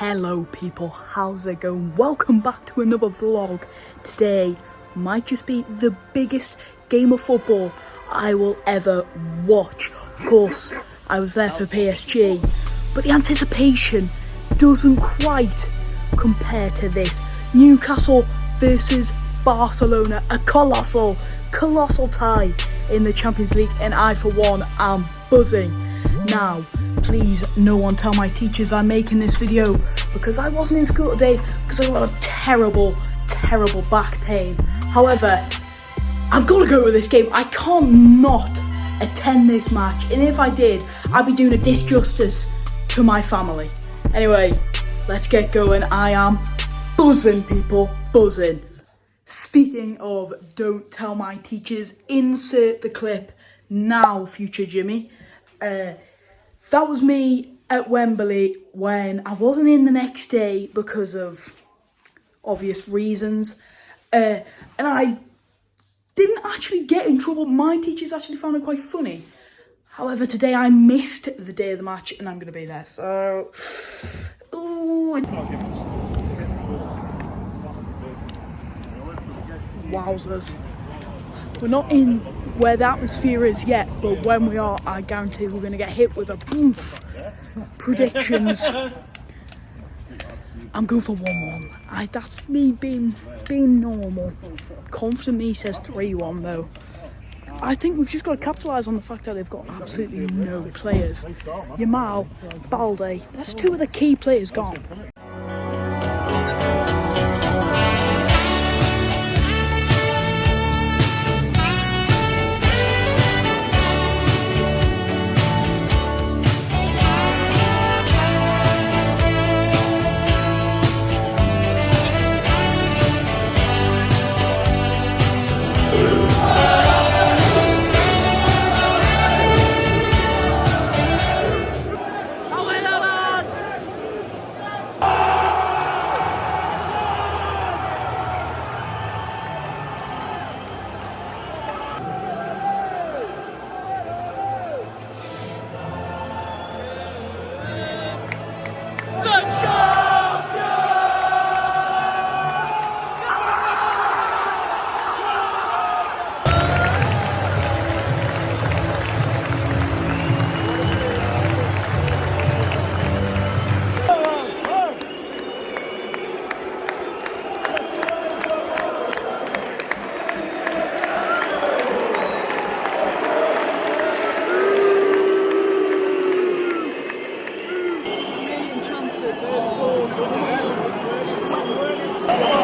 Hello people, how's it going? Welcome back to another vlog. Today might just be the biggest game of football I will ever watch. Of course, I was there for PSG, but the anticipation doesn't quite compare to this. Newcastle versus Barcelona, a colossal tie in the Champions League, and I for one am buzzing. Now, please no one tell my teachers I'm making this video because I wasn't in school today because I got a terrible back pain. However, I've got to go with this game. I can't not attend this match, and if I did, I'd be doing a disjustice to my family. Anyway, let's get going. I am buzzing, people, buzzing. Speaking of don't tell my teachers, insert the clip now, future Jimmy. That was me at Wembley when I wasn't in the next day because of obvious reasons. And I didn't actually get in trouble. My teachers actually found it quite funny. However, today I missed the day of the match and I'm going to be there. So, wowzers. We're not in where the atmosphere is yet, but when we are, I guarantee we're going to get hit with a poof. Predictions. I'm going for 1-1. That's me being normal. Confident me says 3-1 though. I think we've just got to capitalise on the fact that they've got absolutely no players. Yamal, Balde, that's two of the key players gone.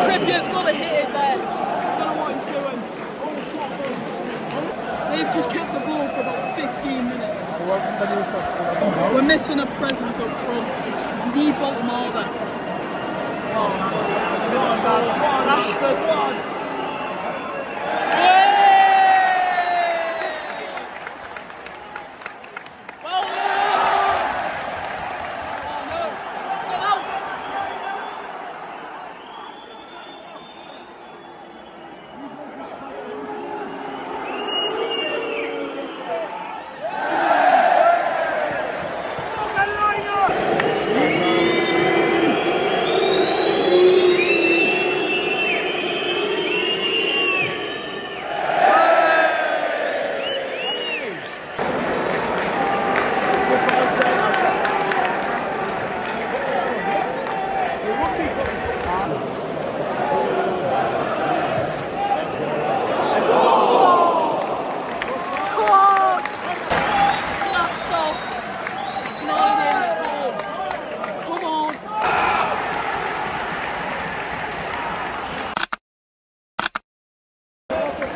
Trippier's got to hit it there. Don't know what he's doing. They've just kept the ball for about 15 minutes. We're missing a presence up front. It's Newcastle. Oh, good start. Rashford.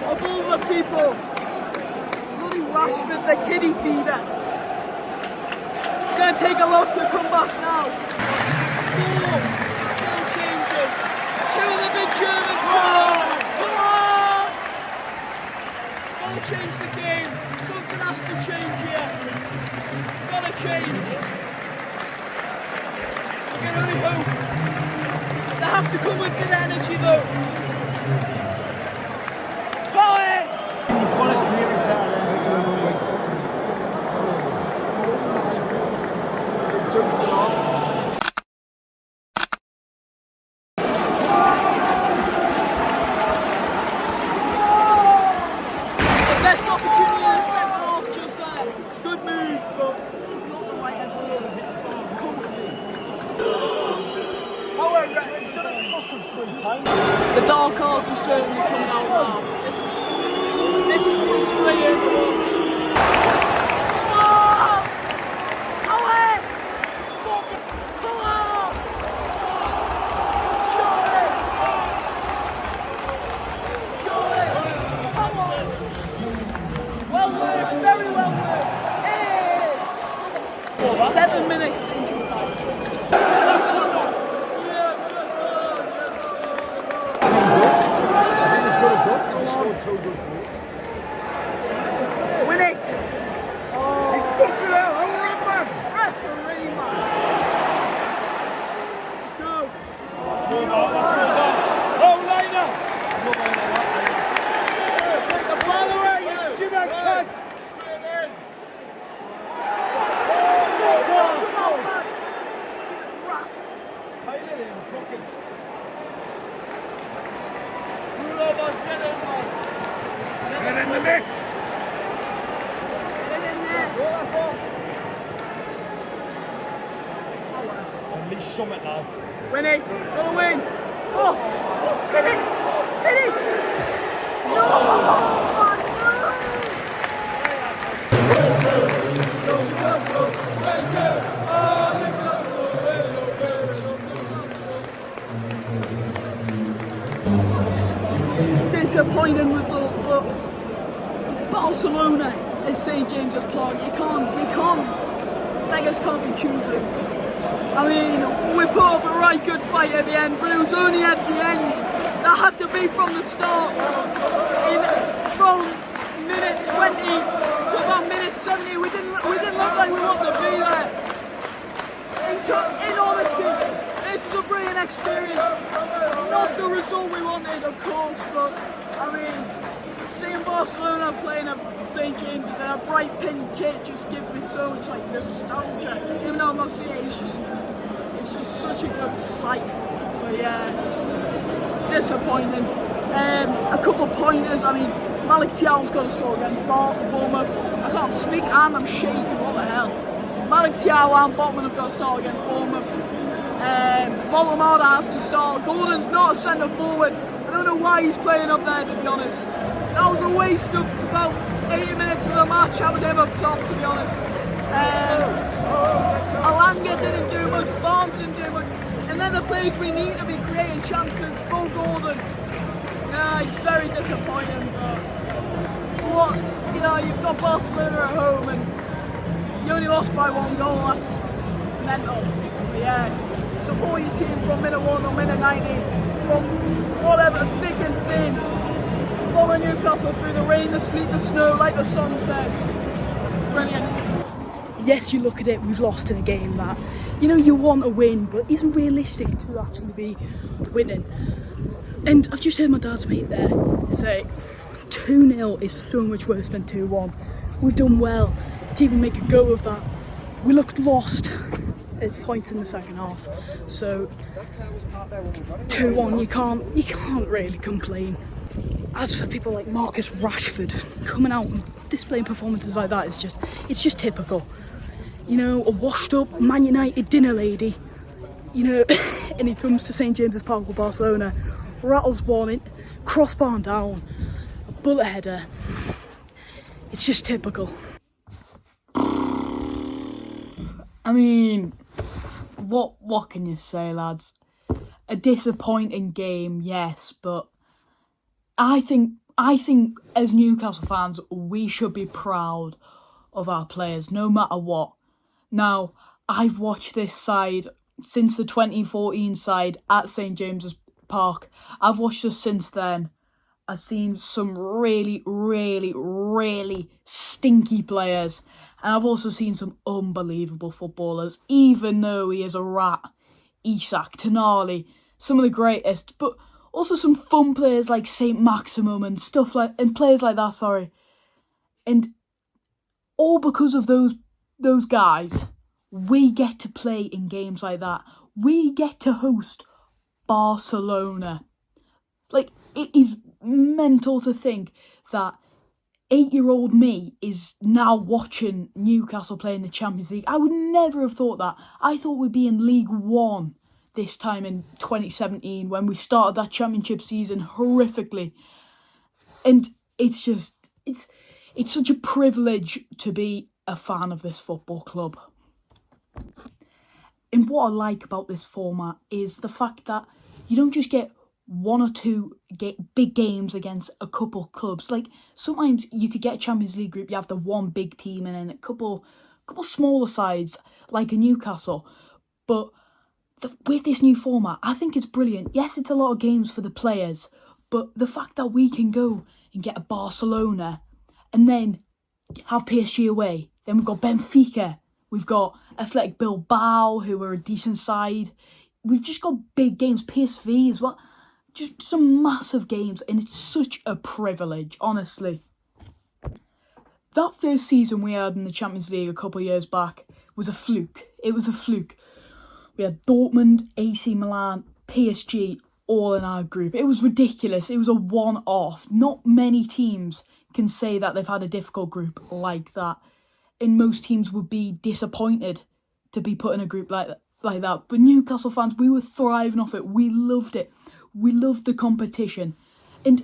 Of all the people, bloody Rashford, the kiddie feeder. It's going to take a lot to come back now. 4 changes. 2 of the big Germans. Come on! Got to change the game. Something has to change here. It's got to change. I can only hope. They have to come with good energy though. The dark arts are certainly coming out now. This is frustrating to watch. Oh! Away! Come on! Joey! Come on! Well worked, very well worked. Hey! 7 minutes injury time. Win it! Oh. He's fucking out! Hold on, man! Referee, man! Let's go! Oh, Lena! Take the ball away, you stupid cunt! Come on, man! Stupid rat! Get in the mix! Get in there! At least summit, lads. Win it! Gonna win! Oh! Hit it! Hit it! No! Disappointing result, but it's Barcelona at St James's Park. You can't, beggars can't be choosers. I mean, we put up a right good fight at the end, but it was only at the end. That had to be from the start. From minute 20 to about minute 70, we didn't look like we wanted to be there. In honesty, this was a brilliant experience. Not the result we wanted, of course, but I mean, seeing Barcelona playing at St James's in a bright pink kit just gives me so much like nostalgia. Even though I'm not seeing it, it's just such a good sight. But yeah, disappointing. A couple of pointers. I mean, Malik Thiaw's got a score against Bournemouth. I can't speak and I'm shaking. What the hell? Malik Thiaw and Botman have got a start against Bournemouth. Volamada has to start. Gordon's not a centre forward. I don't know why he's playing up there, to be honest. That was a waste of about 80 minutes of the match having him up top, to be honest. Alanga didn't do much, Barnes didn't do much. And then the players we need to be creating chances for Gordon. Yeah, it's very disappointing. But you've got Barcelona at home and you only lost by 1 goal. That's mental. But yeah, support your team from minute 1 or minute 90, from whatever, thick and thin. Follow Newcastle through the rain, the sleet, the snow, like the song says. Brilliant. Yes, you look at it, we've lost in a game that, you want to win, but isn't realistic to actually be winning. And I've just heard my dad's mate there say 2-0 is so much worse than 2-1. We've done well to even make a go of that. We looked lost at points in the second half. So 2-1, you can't really complain. As for people like Marcus Rashford coming out and displaying performances like that, it's just typical. A washed up Man United dinner lady, and he comes to St James's Park with Barcelona, rattles one in, crossbar down, a bullet header. It's just typical. I mean, what can you say, lads? A disappointing game, yes, but I think as Newcastle fans, we should be proud of our players, no matter what. Now, I've watched this side since the 2014 side at St James's Park. I've watched us since then. I've seen some really, really, really stinky players. And I've also seen some unbelievable footballers, even though he is a rat. Isak, Tonali, some of the greatest, but also some fun players like Saint Maximum and players like that, sorry. And all because of those guys, we get to play in games like that. We get to host Barcelona. It is mental to think that 8-year-old me is now watching Newcastle play in the Champions League. I would never have thought that. I thought we'd be in League One this time in 2017 when we started that championship season horrifically. And it's such a privilege to be a fan of this football club. And what I like about this format is the fact that you don't just get one or two big games against a couple clubs. Like, sometimes you could get a Champions League group, you have the one big team and then a couple smaller sides like a Newcastle. But with this new format, I think it's brilliant. Yes, it's a lot of games for the players, but the fact that we can go and get a Barcelona and then have PSG away, then we've got Benfica, we've got Athletic Bilbao, who are a decent side. We've just got big games, PSV as well. Just some massive games, and it's such a privilege, honestly. That first season we had in the Champions League a couple of years back was a fluke. It was a fluke. We had Dortmund, AC Milan, PSG all in our group. It was ridiculous. It was a one-off. Not many teams can say that they've had a difficult group like that. And most teams would be disappointed to be put in a group like that. But Newcastle fans, we were thriving off it. We loved it. We loved the competition. And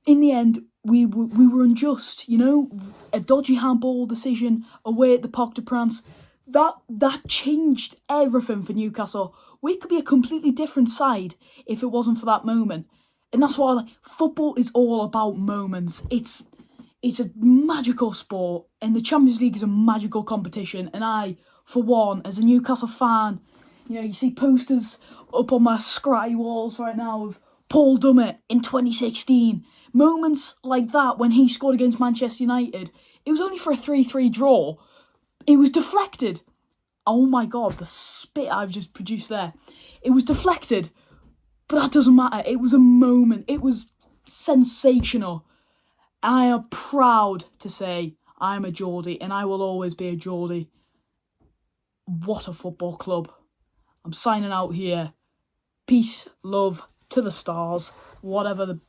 in the end, we were unjust. You know, a dodgy handball decision away at the Parc des Princes. That changed everything for Newcastle. We could be a completely different side if it wasn't for that moment. And that's why football is all about moments. It's a magical sport, and the Champions League is a magical competition. And I, for one, as a Newcastle fan, you know, you see posters up on my Scratty walls right now of Paul Dummett in 2016. Moments like that when he scored against Manchester United. It was only for a 3-3 draw. It was deflected. Oh my God, the spit I've just produced there. It was deflected. But that doesn't matter. It was a moment. It was sensational. I am proud to say I'm a Geordie, and I will always be a Geordie. What a football club. I'm signing out here. Peace, love, to the stars. Whatever the